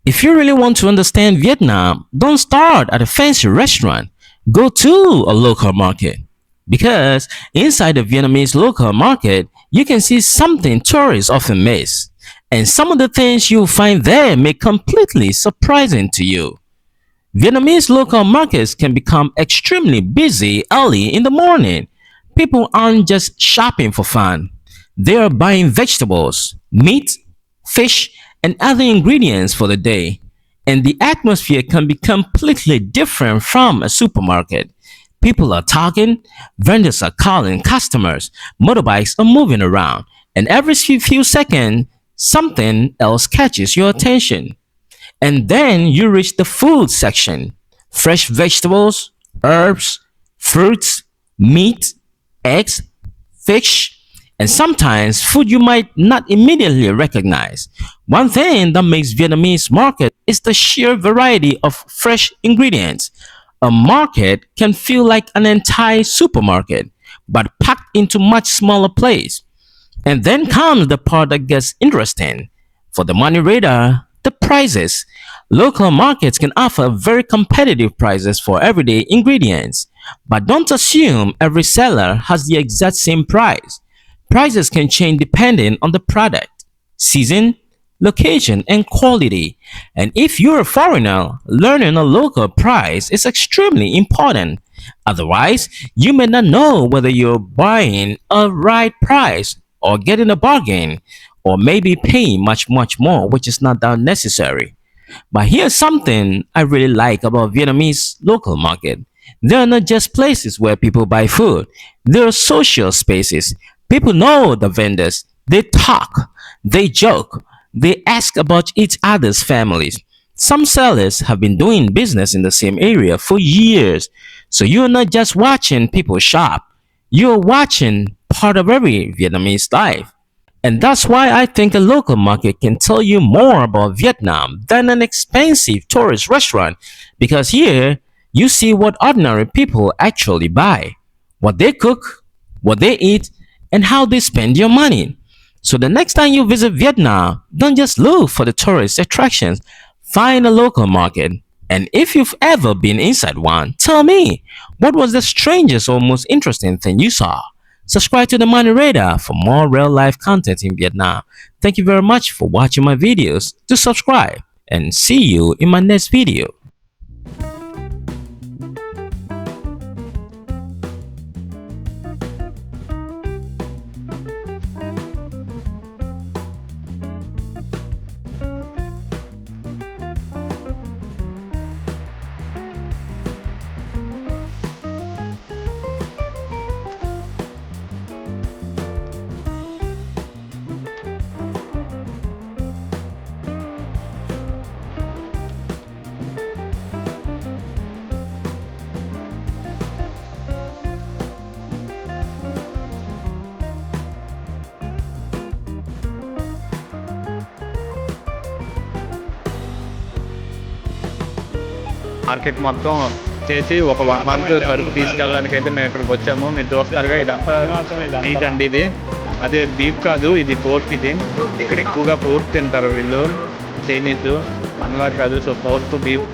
If you really want to understand Vietnam, don't start at a fancy restaurant. Go to a local market. Because inside the Vietnamese local market, you can see something tourists often miss. And some of the things you'll find there may completely surprising to you. Vietnamese local markets can become extremely busy early in the morning. People aren't just shopping for fun. They are buying vegetables, meat, fish, and other ingredients for the day. And the atmosphere can be completely different from a supermarket. People are talking, vendors are calling customers, motorbikes are moving around, and every few seconds, something else catches your attention. And then you reach the food section: fresh vegetables, herbs, fruits, meat, eggs, fish, and sometimes food you might not immediately recognize. One thing that makes Vietnamese market is the sheer variety of fresh ingredients. A market can feel like an entire supermarket, but packed into much smaller place. And then comes the part that gets interesting. For the money radar, the prices. Local markets can offer very competitive prices for everyday ingredients, but don't assume every seller has the exact same price. Prices can change depending on the product, season, location, and quality. And if you're a foreigner, learning a local price is extremely important. Otherwise, you may not know whether you're buying a right price or getting a bargain, or maybe paying much more, which is not that necessary. But here's something I really like about Vietnamese local market. They are not just places where people buy food. They are social spaces. People know the vendors. They talk. They joke. They ask about each other's families. Some sellers have been doing business in the same area for years. So you're not just watching people shop. You're watching part of every Vietnamese life. And that's why I think a local market can tell you more about Vietnam than an expensive tourist restaurant, because here you see what ordinary people actually buy, what they cook, what they eat, and how they spend your money. So the next time you visit Vietnam, don't just look for the tourist attractions, find a local market. And if you've ever been inside one, tell me, what was the strangest or most interesting thing you saw? Subscribe to the Money Radar for more real life content in Vietnam. Thank you very much for watching my videos. Do subscribe and see you in my next video. Market మొత్తం చేసి ఒక 1 month వరకు తీసుకెళ్ళడానికి అయితే మేము ఇక్కడికి వచ్చాము. మీరు చూస్తారుగా ఇదంతా మీట్ అండి. ఇది అదే బీఫ్ కాదు, ఇది పోర్క్. ఇది ఇక్కడ ఎక్కువగా పోర్క్ తింటారు వీళ్ళు, చైనీస్. మనలా కాదు. So pork beef